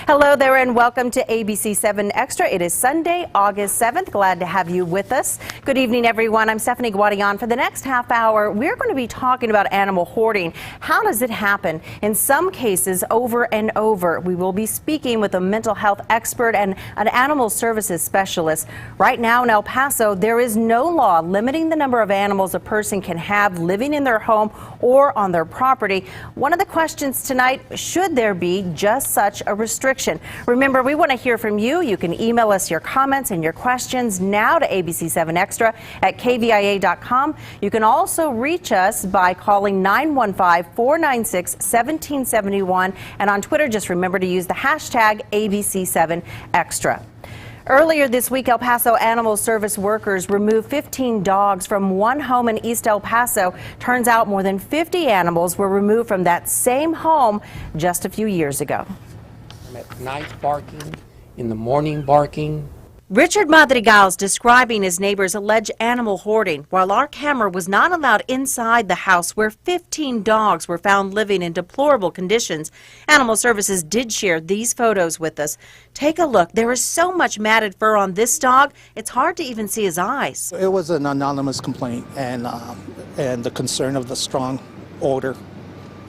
Hello there and welcome to ABC-7 Extra. It is Sunday, August 7th. Glad to have you with us. Good evening, everyone. I'm Stephanie Guadian. For the next half hour, we're going to be talking about animal hoarding. How does it happen? In some cases, over and over. We will be speaking with a mental health expert and an animal services specialist. Right now in El Paso, there is no law limiting the number of animals a person can have living in their home or on their property. One of the questions tonight, should there be just such a restriction? Remember, we want to hear from you. You can email us your comments and your questions now to ABC-7 Extra at KVIA.com. You can also reach us by calling 915-496-1771. And on Twitter, just remember to use the hashtag ABC7 Extra. Earlier this week, El Paso Animal Service workers removed 15 dogs from one home in East El Paso. Turns out more than 50 animals were removed from that same home just a few years ago. At night barking, in the morning barking. Richard Madrigal's describing his neighbor's alleged animal hoarding, while our camera was not allowed inside the house where 15 dogs were found living in deplorable conditions. Animal Services did share these photos with us. Take a look. There is so much matted fur on this dog, it's hard to even see his eyes. It was an anonymous complaint, and the concern of the strong odor.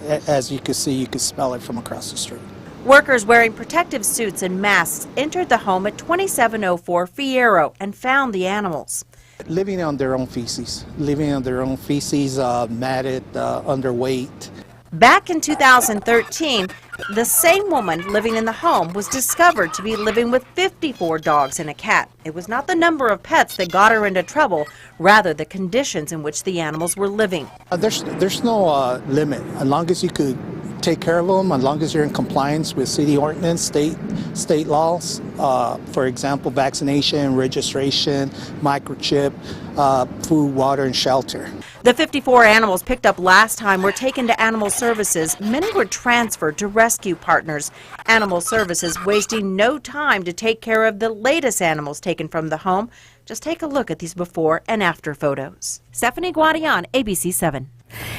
As you can see, you can smell it from across the street. Workers wearing protective suits and masks entered the home at 2704 Fierro and found the animals. Living on their own feces, matted, underweight. Back in 2013, the same woman living in the home was discovered to be living with 54 dogs and a cat. It was not the number of pets that got her into trouble, rather the conditions in which the animals were living. There's no limit. As long as you could take care of them, as long as you're in compliance with city ordinance, state laws, for example, vaccination, registration, microchip, food, water, and shelter. The 54 animals picked up last time were taken to Animal Services. Many were transferred to rescue partners. Animal Services wasting no time to take care of the latest animals taken from the home. Just take a look at these before and after photos. Stephanie Guadian, ABC7.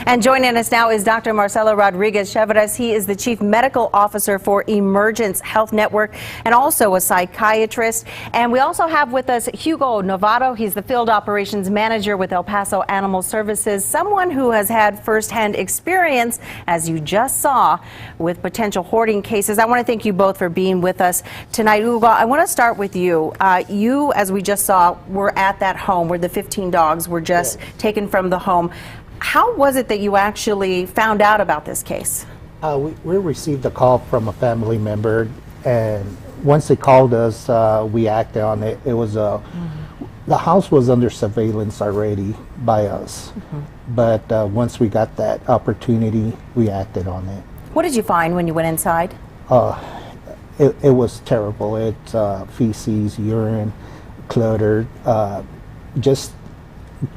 And joining us now is Dr. Marcelo Rodriguez-Chavez. He is the Chief Medical Officer for Emergence Health Network and also a psychiatrist. And we also have with us Hugo Novato. He's the Field Operations Manager with El Paso Animal Services, someone who has had firsthand experience, as you just saw, with potential hoarding cases. I want to thank you both for being with us tonight. Hugo, I want to start with you. You, as we just saw, were at that home where the 15 dogs were just taken from the home. How was it that you actually found out about this case? We received a call from a family member, and once they called us, we acted on it. It was the house was under surveillance already by us, but once we got that opportunity, we acted on it. What did you find when you went inside? It was terrible. It's feces, urine, cluttered, just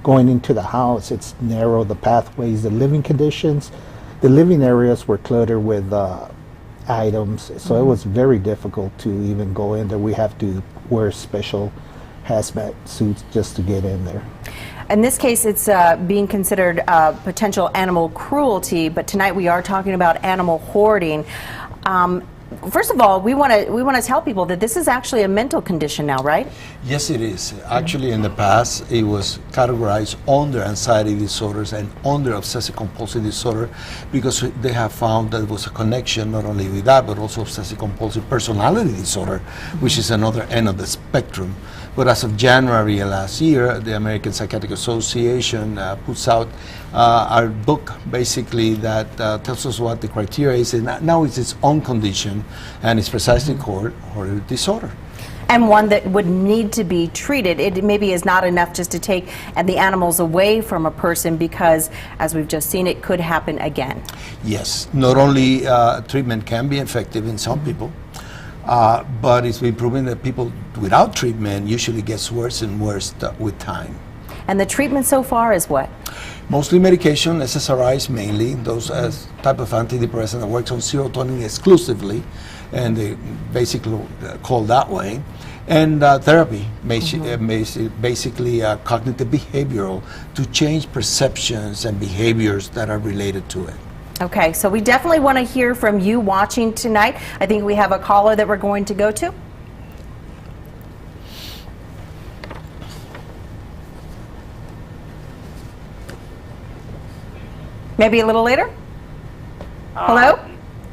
going into the house. It's narrow, the pathways, the living conditions. The living areas were cluttered with items, so it was very difficult to even go in there. We have to wear special hazmat suits just to get in there. In this case, it's being considered potential animal cruelty, but tonight we are talking about animal hoarding. First of all, we want to tell people that this is actually a mental condition now, right? Yes, it is. Actually, in the past, it was categorized under anxiety disorders and under obsessive-compulsive disorder because they have found that there was a connection not only with that, but also obsessive-compulsive personality disorder, which is another end of the spectrum. But as of January last year, the American Psychiatric Association puts out our book, basically, that tells us what the criteria is. And now it's its own condition, and it's precisely called hoarding disorder. And one that would need to be treated. It maybe is not enough just to take the animals away from a person because, as we've just seen, it could happen again. Yes, not only treatment can be effective in some people, but it's been proven that people without treatment usually gets worse and worse with time. And the treatment so far is what? Mostly medication, SSRIs mainly, those type of antidepressant that works on serotonin exclusively, and they basically called that way. And therapy, basically cognitive behavioral, to change perceptions and behaviors that are related to it. Okay, so we definitely want to hear from you watching tonight. I think we have a caller that we're going to go to. Maybe a little later? Hello?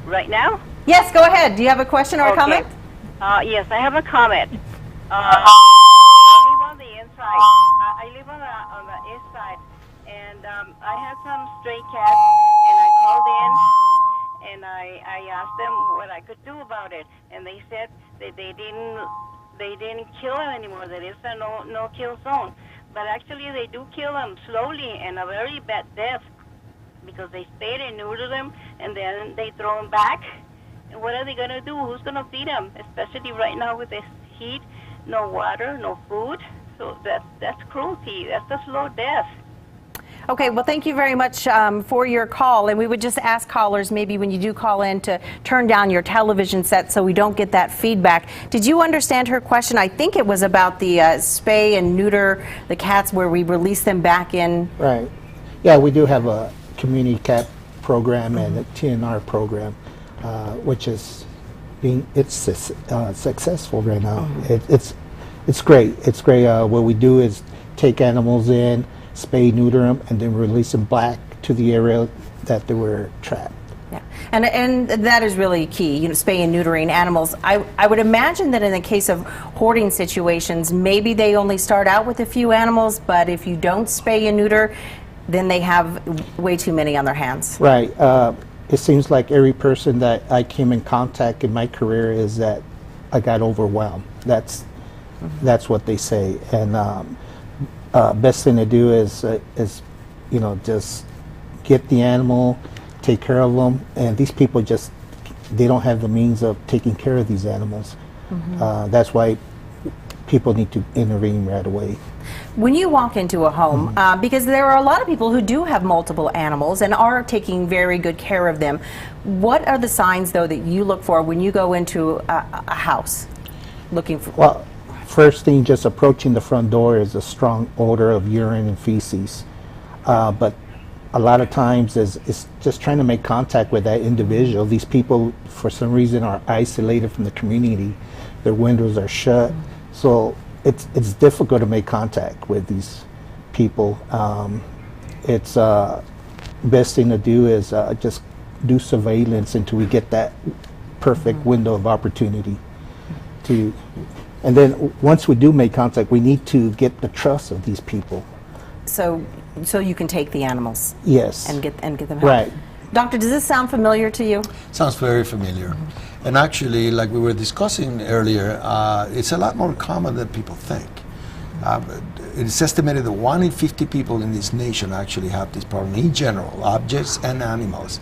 Right now? Yes, go ahead. Do you have a question or a comment? Yes, I have a comment. I live on the inside. I live on the east side, and I had some stray cats, and I called in, and I asked them what I could do about it, and they said that they didn't kill them anymore. That it's a no kill zone, but actually they do kill them slowly and a very bad death, because they spay and neuter them, and then they throw them back. And what are they going to do? Who's going to feed them? Especially right now with this heat, no water, no food. So that's cruelty. That's a slow death. Okay, well, thank you very much for your call. And we would just ask callers, maybe when you do call in, to turn down your television set so we don't get that feedback. Did you understand her question? I think it was about the spay and neuter the cats where we release them back in. Right. Yeah, we do have a community cat program and a TNR program, which is successful right now. It's great. It's great. What we do is take animals in, spay, neuter them, and then release them back to the area that they were trapped. Yeah, and that is really key, you know, spay and neutering animals. I would imagine that in the case of hoarding situations, maybe they only start out with a few animals, but if you don't spay and neuter, then they have way too many on their hands. Right. It seems like every person that I came in contact in my career is that I got overwhelmed. That's what they say. And best thing to do is you know, just get the animal, take care of them. And these people they don't have the means of taking care of these animals. That's why people need to intervene right away. When you walk into a home, because there are a lot of people who do have multiple animals and are taking very good care of them, what are the signs, though, that you look for when you go into a house looking for? Well, first thing, just approaching the front door is a strong odor of urine and feces. But a lot of times it's just trying to make contact with that individual. These people, for some reason, are isolated from the community. Their windows are shut. So it's difficult to make contact with these people. It's best thing to do is just do surveillance until we get that perfect window of opportunity and then once we do make contact, we need to get the trust of these people. So you can take the animals. Yes. And get them help. Right. Doctor, does this sound familiar to you? Sounds very familiar. And actually, like we were discussing earlier, it's a lot more common than people think. It's estimated that 1 in 50 people in this nation actually have this problem in general, objects and animals.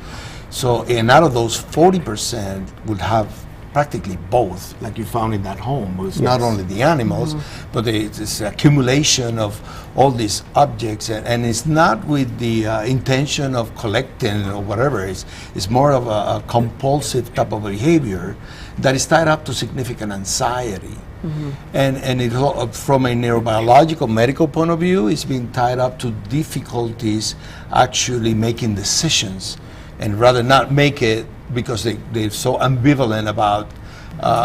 So, and out of those, 40% would have practically both, like you found in that home. It's not only the animals, but it's accumulation of all these objects, and it's not with the intention of collecting or whatever. It's more of a compulsive type of behavior that is tied up to significant anxiety. And it, from a neurobiological medical point of view, it's been tied up to difficulties actually making decisions, and rather not make it because they're so ambivalent about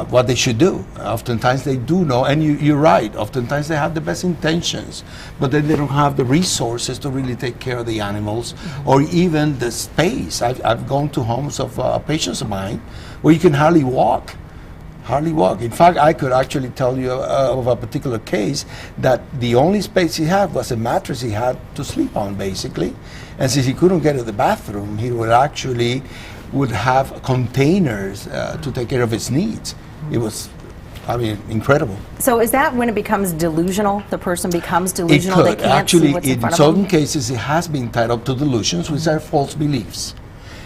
what they should do. Oftentimes they do know, and you're right, oftentimes they have the best intentions, but then they don't have the resources to really take care of the animals, or even the space. I've gone to homes of patients of mine where you can hardly walk. In fact, I could actually tell you of a particular case that the only space he had was a mattress he had to sleep on, basically. And since he couldn't get to the bathroom, he would have containers to take care of his needs. It was, incredible. So is that when it becomes delusional? The person becomes delusional? It could. They can't Actually, see what's in in front of certain them? cases, it has been tied up to delusions, which are false beliefs.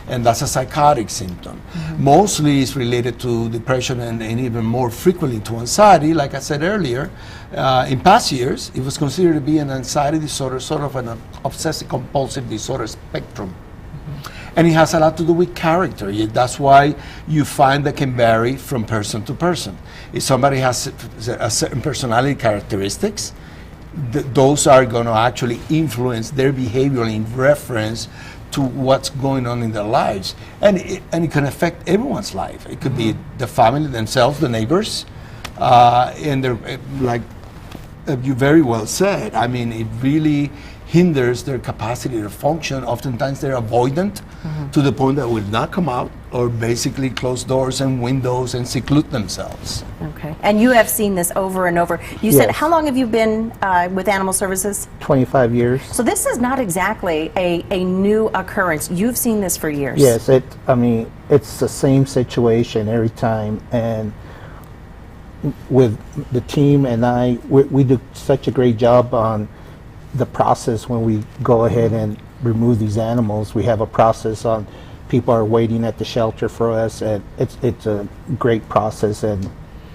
And that's a psychotic symptom. Mostly it's related to depression and even more frequently to anxiety. Like I said earlier, in past years, it was considered to be an anxiety disorder, sort of an obsessive-compulsive disorder spectrum. And it has a lot to do with character. That's why you find that can vary from person to person. If somebody has a certain personality characteristics, those are going to actually influence their behavior in reference to what's going on in their lives. And it can affect everyone's life. It could be the family themselves, the neighbors, and they're, like you very well said, I mean, it really hinders their capacity to function. Oftentimes they're avoidant to the point that will not come out or basically close doors and windows and seclude themselves. Okay. And you have seen this over and over. You said, Yes. how long have you been with Animal Services? 25 years. So this is not exactly a new occurrence. You've seen this for years. Yes, I mean, it's the same situation every time, and with the team and we do such a great job on the process when we go ahead and remove these animals. We have a process on people are waiting at the shelter for us, and it's a great process, and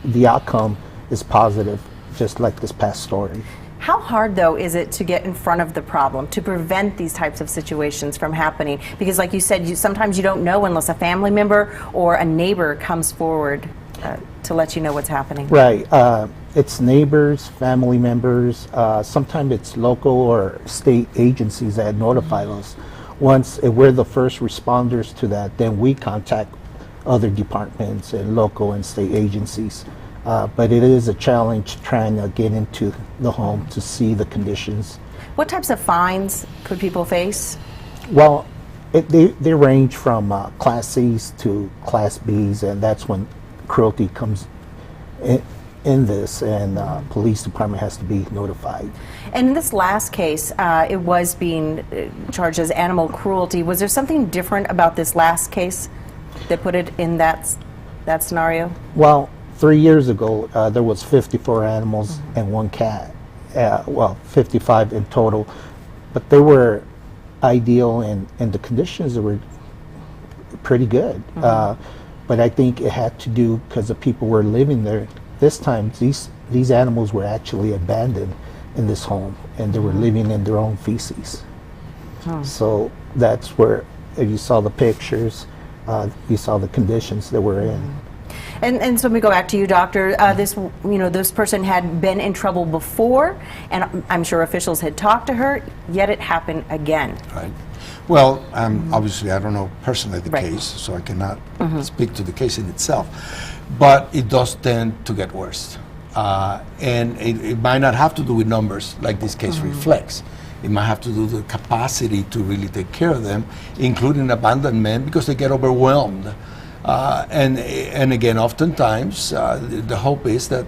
the outcome is positive, just like this past story. How hard, though, is it to get in front of the problem, to prevent these types of situations from happening? Because like you said, sometimes you don't know unless a family member or a neighbor comes forward to let you know what's happening. Right. It's neighbors, family members, sometimes it's local or state agencies that notify us. Once we're the first responders to that, then we contact other departments and local and state agencies. But it is a challenge trying to get into the home to see the conditions. What types of fines could people face? Well, they range from Class C's to Class B's, and that's when cruelty comes in this, and police department has to be notified. And in this last case, it was being charged as animal cruelty. Was there something different about this last case that put it in that scenario? Well, 3 years ago, there was 54 animals and 1 cat. Well, 55 in total, but they were ideal, and the conditions were pretty good. But I think it had to do because the people were living there. This time, these animals were actually abandoned in this home, and they were living in their own feces. So that's where, if you saw the pictures, you saw the conditions that we're in. And so let me go back to you, Doctor. This person had been in trouble before, and I'm sure officials had talked to her, yet it happened again. Right. Well, obviously, I don't know personally the Right. case, so I cannot speak to the case in itself. But it does tend to get worse. And it might not have to do with numbers, like this case reflects. It might have to do with the capacity to really take care of them, including abandonment, because they get overwhelmed. And again, oftentimes, the hope is that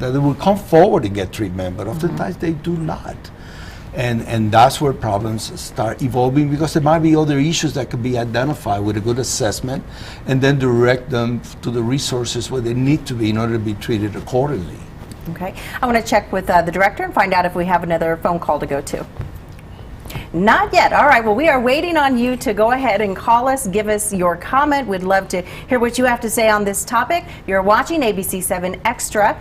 they will come forward and get treatment, but oftentimes they do not. And that's where problems start evolving, because there might be other issues that could be identified with a good assessment, and then direct them to the resources where they need to be in order to be treated accordingly. Okay. I want to check with the director and find out if we have another phone call to go to. Not yet. All right. Well, we are waiting on you to go ahead and call us, give us your comment. We'd love to hear what you have to say on this topic. You're watching ABC-7 Extra.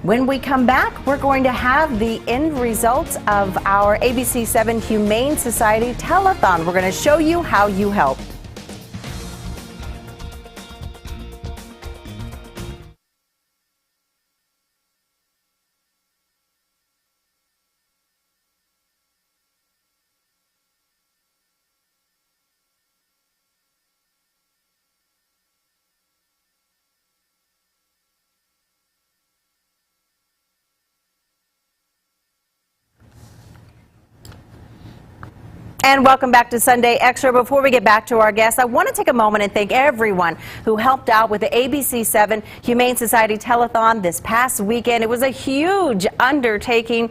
When we come back, we're going to have the end results of our ABC-7 Humane Society Telethon. We're going to show you how you help. And welcome back to Sunday Extra. Before we get back to our guests, I want to take a moment and thank everyone who helped out with the ABC-7 Humane Society Telethon this past weekend. It was a huge undertaking,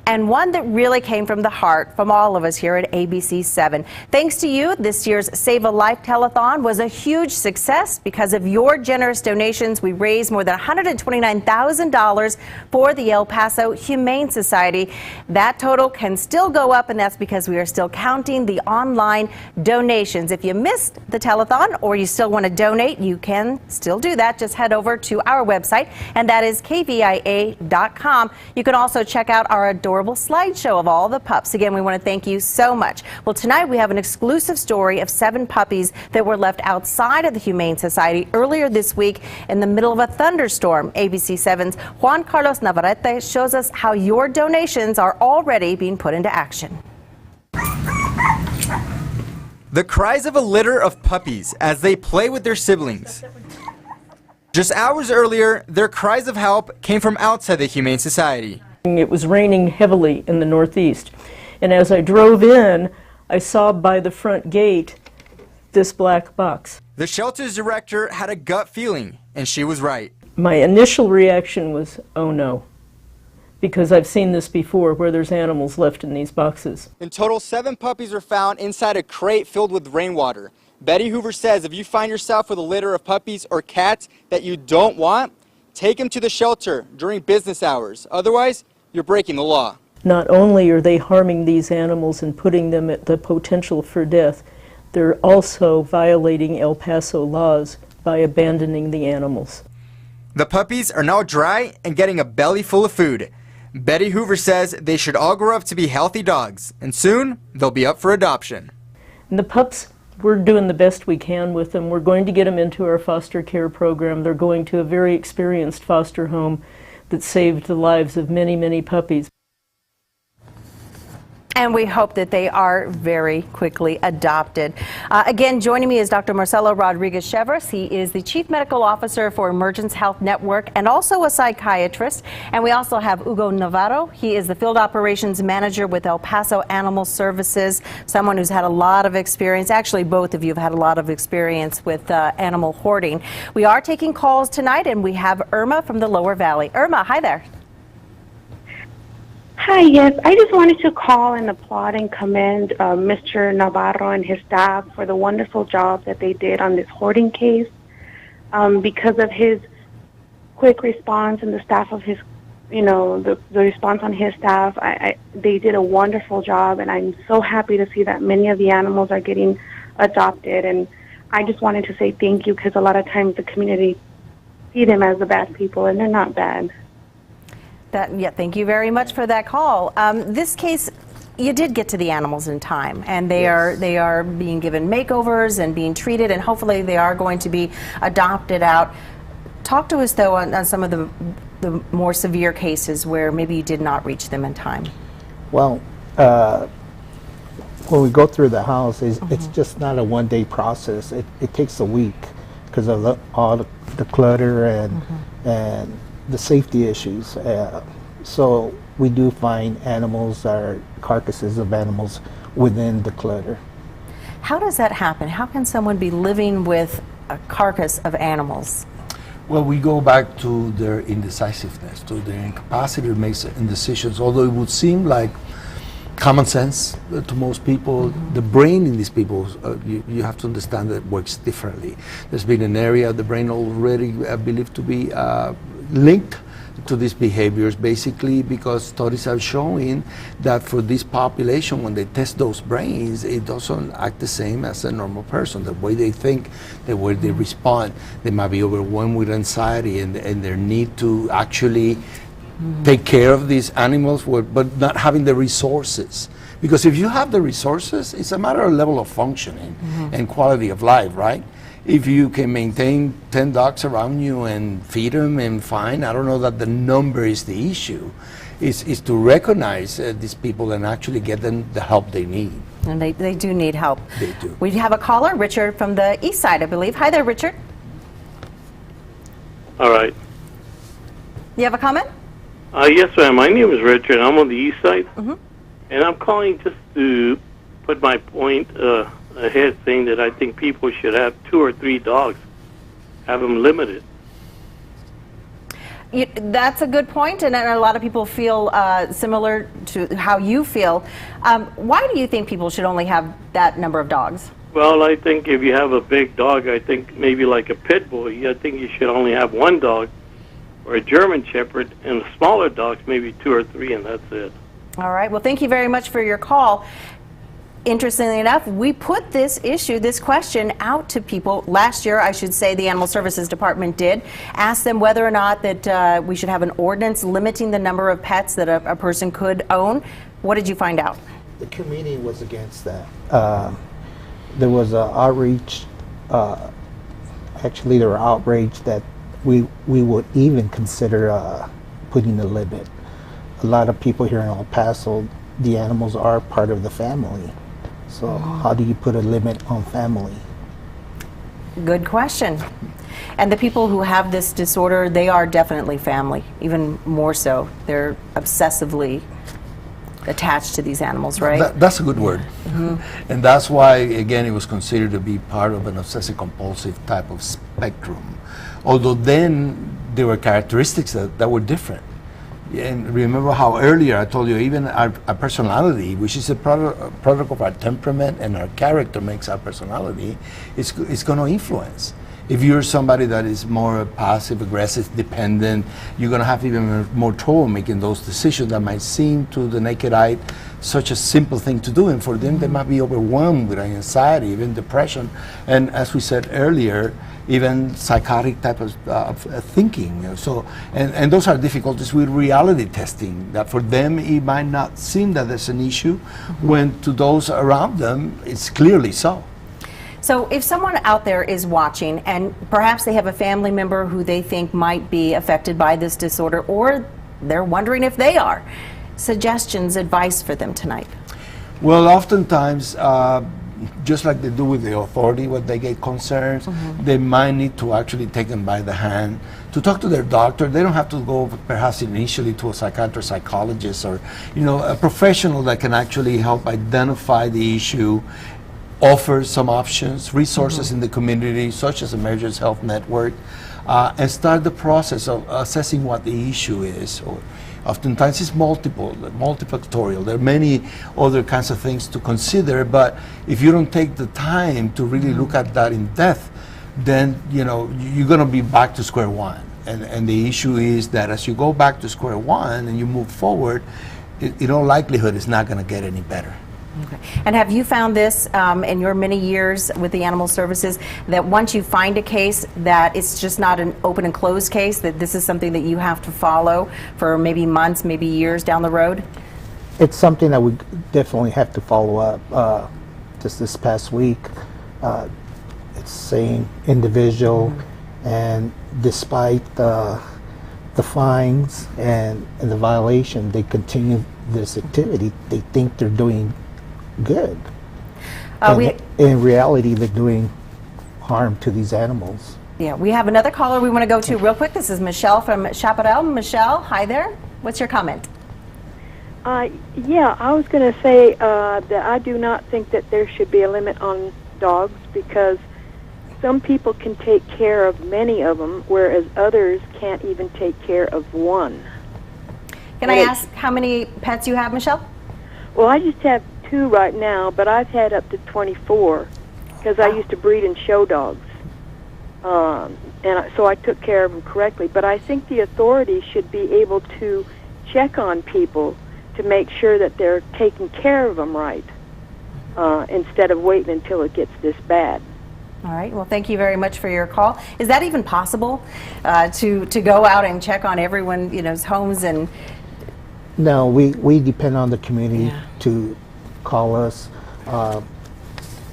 and one that really came from the heart from all of us here at ABC-7. Thanks to you, this year's Save a Life Telethon was a huge success. Because of your generous donations, we raised more than $129,000 for the El Paso Humane Society. That total can still go up, and that's because we are still counting the online donations. If you missed the telethon or you still want to donate, you can still do that. Just head over to our website, and that is KVIA.com. You can also check out our adorable slideshow of all the pups. Again, we want to thank you so much. Well, tonight we have an exclusive story of 7 puppies that were left outside of the Humane Society earlier this week in the middle of a thunderstorm. ABC-7's Juan Carlos Navarrete shows us how your donations are already being put into action. The cries of a litter of puppies as they play with their siblings. Just hours earlier, their cries of help came from outside the Humane Society. It was raining heavily in the Northeast, and as I drove in, I saw by the front gate this black box. The shelter's director had a gut feeling, and she was right. My initial reaction was, oh no, because I've seen this before where there's animals left in these boxes. In total, 7 puppies were found inside a crate filled with rainwater. Betty Hoover says if you find yourself with a litter of puppies or cats that you don't want, take them to the shelter during business hours. Otherwise, you're breaking the law. Not only are they harming these animals and putting them at the potential for death, they're also violating El Paso laws by abandoning the animals. The puppies are now dry and getting a belly full of food. Betty Hoover says they should all grow up to be healthy dogs, and soon they'll be up for adoption. And the pups, we're doing the best we can with them. We're going to get them into our foster care program. They're going to a very experienced foster home that saved the lives of many, many puppies. And we hope that they are very quickly adopted. Again, joining me is Dr. Marcelo Rodriguez-Chevres. He is the Chief Medical Officer for Emergence Health Network and also a psychiatrist. And we also have Hugo Navarro. He is the Field Operations Manager with El Paso Animal Services, someone who's had a lot of experience. Actually, both of you have had a lot of experience with animal hoarding. We are taking calls tonight, and we have Irma from the Lower Valley. Irma, hi there. Hi, yes. I just wanted to call and applaud and commend Mr. Navarro and his staff for the wonderful job that they did on this hoarding case. Because of his quick response and the staff of his, the response on his staff, they did a wonderful job, and I'm so happy to see that many of the animals are getting adopted. And I just wanted to say thank you, because a lot of times the community see them as the bad people, and they're not bad. Thank you very much for that call. This case, you did get to the animals in time, and they are being given makeovers and being treated, and hopefully they are going to be adopted out. Talk to us, though, on some of the more severe cases where maybe you did not reach them in time. Well, when we go through the house, it's just not a one-day process. It takes a week because of all the clutter and the safety issues. So we do find animals or carcasses of animals within the clutter. How does that happen? How can someone be living with a carcass of animals? Well, we go back to their indecisiveness, to their incapacity to make decisions. Although it would seem like common sense to most people, the brain in these people, you have to understand that it works differently. There's been an area of the brain already believed to be linked to these behaviors, basically because studies are showing that for this population, when they test those brains, it doesn't act the same as a normal person. The way they think, the way they respond, they might be overwhelmed with anxiety and their need to actually take care of these animals, but not having the resources. Because if you have the resources, it's a matter of level of functioning and quality of life, right? If you can maintain 10 dogs around you and feed them and fine, I don't know that the number is the issue. Is to recognize these people and actually get them the help they need. And they do need help. They do. We have a caller, Richard from the east side, I believe. Hi there, Richard. All right. You have a comment? Yes, ma'am. My name is Richard. I'm on the east side. And I'm calling just to put my point ahead, saying that I think people should have 2 or 3 dogs, have them limited. That's a good point, and a lot of people feel similar to how you feel. Why do you think people should only have that number of dogs? Well, I think if you have a big dog, I think maybe like a pit bull, I think you should only have 1 dog, or a German Shepherd, and smaller dogs, maybe 2 or 3, and that's it. All right. Well, thank you very much for your call. Interestingly enough, we put this question out to people last year. I should say the Animal Services Department did ask them whether or not that we should have an ordinance limiting the number of pets that a person could own. What did you find out? The committee was against that. There was an outreach. Actually, they were outraged that we would even consider putting a limit. A lot of people here in El Paso, the animals are part of the family. So how do you put a limit on family? Good question. And the people who have this disorder, they are definitely family, even more so. They're obsessively attached to these animals, right? That's a good word. And that's why, again, it was considered to be part of an obsessive-compulsive type of spectrum. Although then there were characteristics that were different. And remember how earlier I told you, even our personality, which is a product of our temperament and our character makes our personality, it's going to influence. If you're somebody that is more passive, aggressive, dependent, you're going to have even more trouble making those decisions that might seem to the naked eye such a simple thing to do. And for them, they might be overwhelmed with anxiety, even depression. And as we said earlier, even psychotic type of thinking. So, and those are difficulties with reality testing, that for them it might not seem that there's an issue, when to those around them it's clearly so. So if someone out there is watching and perhaps they have a family member who they think might be affected by this disorder, or they're wondering if they are, suggestions, advice for them tonight? Well, oftentimes, just like they do with the authority when they get concerns, they might need to actually take them by the hand to talk to their doctor. They don't have to go perhaps initially to a psychiatrist, psychologist, or a professional that can actually help identify the issue, offer some options, resources in the community, such as Emergency Health Network, and start the process of assessing what the issue is. Or oftentimes it's multifactorial. There are many other kinds of things to consider, but if you don't take the time to really look at that in depth, then you're going to be back to square one. And the issue is that as you go back to square one and you move forward, in all likelihood, it's not going to get any better. Okay. And have you found this in your many years with the Animal Services, that once you find a case, that it's just not an open and closed case, that this is something that you have to follow for maybe months, maybe years down the road? It's something that we definitely have to follow up. Just this past week, it's saying individual, and despite the fines and the violation, they continue this activity. They think they're doing good. In reality, they're doing harm to these animals. Yeah, we have another caller we want to go to real quick. This is Michelle from Chaparral. Michelle, hi there. What's your comment? Yeah, I was going to say that I do not think that there should be a limit on dogs, because some people can take care of many of them, whereas others can't even take care of one. Can I ask how many pets you have, Michelle? Well, I just have 2 right now, but I've had up to 24 because I used to breed and show dogs. So I took care of them correctly. But I think the authorities should be able to check on people to make sure that they're taking care of them right, instead of waiting until it gets this bad. All right. Well, thank you very much for your call. Is that even possible to go out and check on everyone's homes? And no, we depend on the community to call us.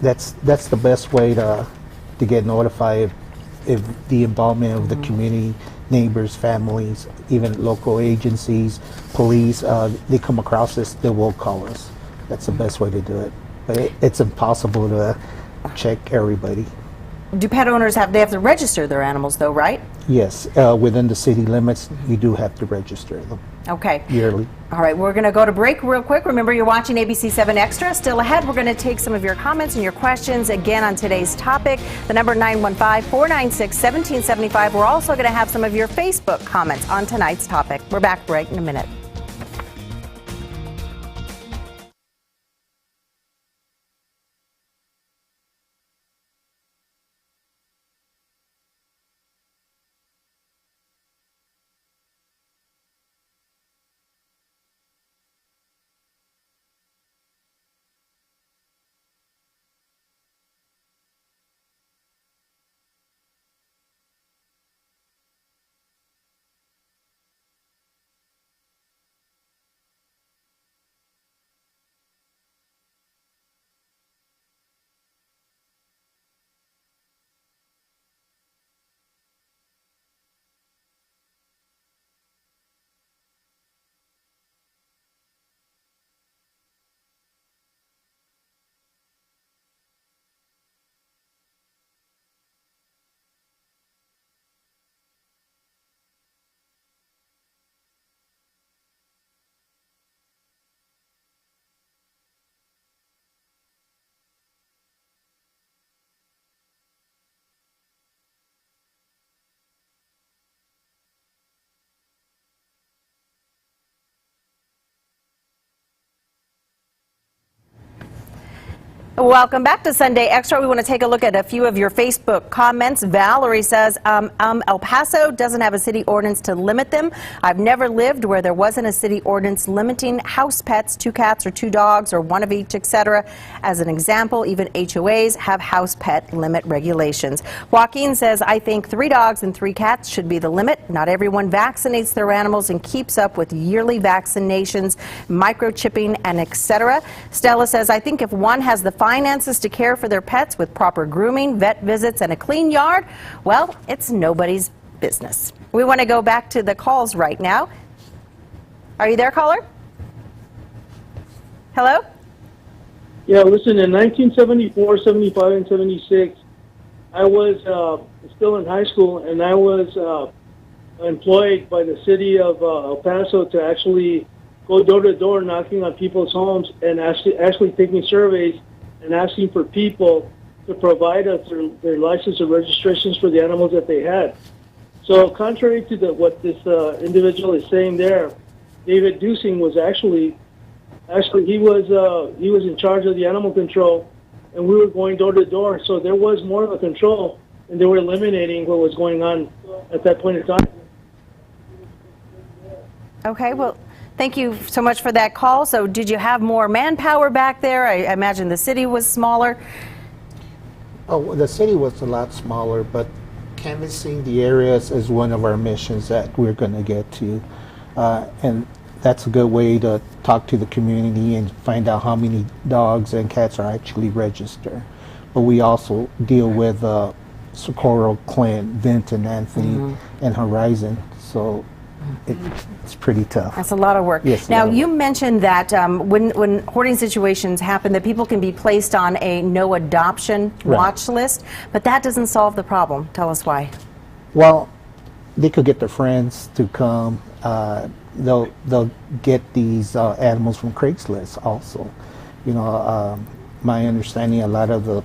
That's the best way to get notified if the involvement of the community, neighbors, families, even local agencies, police, they come across this, they will call us. That's the best way to do it. But it's impossible to check everybody. Do pet owners they have to register their animals though, right? Yes, within the city limits, you do have to register them. Okay. Yearly. All right, we're going to go to break real quick. Remember, you're watching ABC-7 Extra. Still ahead, we're going to take some of your comments and your questions again on today's topic. The number 915-496-1775. We're also going to have some of your Facebook comments on tonight's topic. We're back right in a minute. Welcome back to Sunday Extra. We want to take a look at a few of your Facebook comments. Valerie says, El Paso doesn't have a city ordinance to limit them. I've never lived where there wasn't a city ordinance limiting house pets, 2 cats or 2 dogs or 1 of each, etc. As an example, even HOAs have house pet limit regulations. Joaquin says, I think 3 dogs and 3 cats should be the limit. Not everyone vaccinates their animals and keeps up with yearly vaccinations, microchipping, and etc. Stella says, I think if one has the finances to care for their pets with proper grooming, vet visits, and a clean yard, well, it's nobody's business. We want to go back to the calls right now. Are you there, caller? Hello? Yeah, listen, in 1974, 75, and 76, I was still in high school, and I was employed by the city of El Paso to actually go door to door knocking on people's homes and actually taking surveys and asking for people to provide us their license or registrations for the animals that they had. So contrary to what this individual is saying there, David Dusing was actually he was in charge of the animal control, and we were going door to door. So there was more of a control, and they were eliminating what was going on at that point in time. Okay, well, thank you so much for that call. So did you have more manpower back there? I imagine the city was smaller. Oh, the city was a lot smaller, but canvassing the areas is one of our missions that we're going to get to. And that's a good way to talk to the community and find out how many dogs and cats are actually registered. But we also deal with Socorro, Clint, Vinton, Anthony, and Horizon. So it's pretty tough. That's a lot of work. Yes, now, you mentioned that when hoarding situations happen, that people can be placed on a no adoption watch list, but that doesn't solve the problem. Tell us why. Well, they could get their friends to come. They'll get these animals from Craigslist also. You know, my understanding, a lot of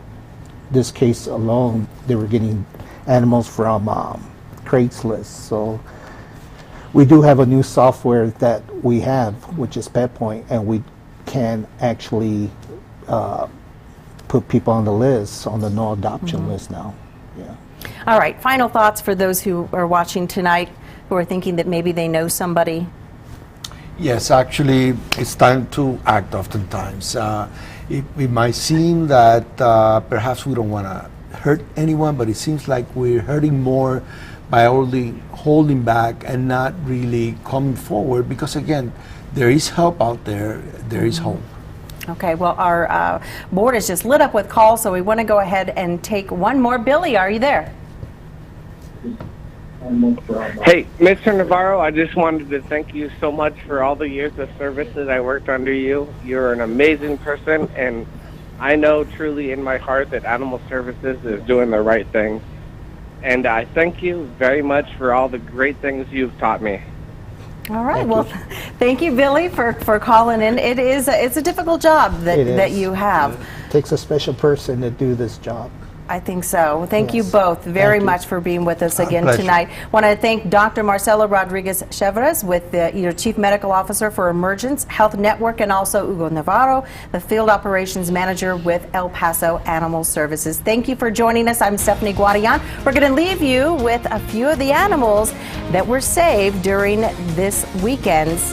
this case alone, they were getting animals from Craigslist. So we do have a new software that we have, which is PetPoint, and we can actually put people on the list, on the no adoption list now. Yeah. All right, final thoughts for those who are watching tonight who are thinking that maybe they know somebody. Yes, actually, it's time to act oftentimes. It might seem that perhaps we don't want to hurt anyone, but it seems like we're hurting more by only holding back and not really coming forward, because again, there is help out there, there is hope. Okay, well, our board is just lit up with calls, so we want to go ahead and take one more. Billy, are you there? Hey, Mr. Navarro, I just wanted to thank you so much for all the years of service that I worked under you. You're an amazing person, and I know truly in my heart that Animal Services is doing the right thing. And I thank you very much for all the great things you've taught me. All right, well, thank you, Billy, for calling in. It's a difficult job that you have. It takes a special person to do this job. I think so. Thank you both very much for being with us again tonight. Want to thank Dr. Marcelo Rodriguez Chevres, with your Chief Medical Officer for Emergence Health Network, and also Hugo Navarro, the Field Operations Manager with El Paso Animal Services. Thank you for joining us. I'm Stephanie Guadian. We're going to leave you with a few of the animals that were saved during this weekend's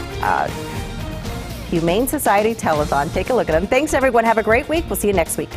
Humane Society Telethon. Take a look at them. Thanks, everyone. Have a great week. We'll see you next week.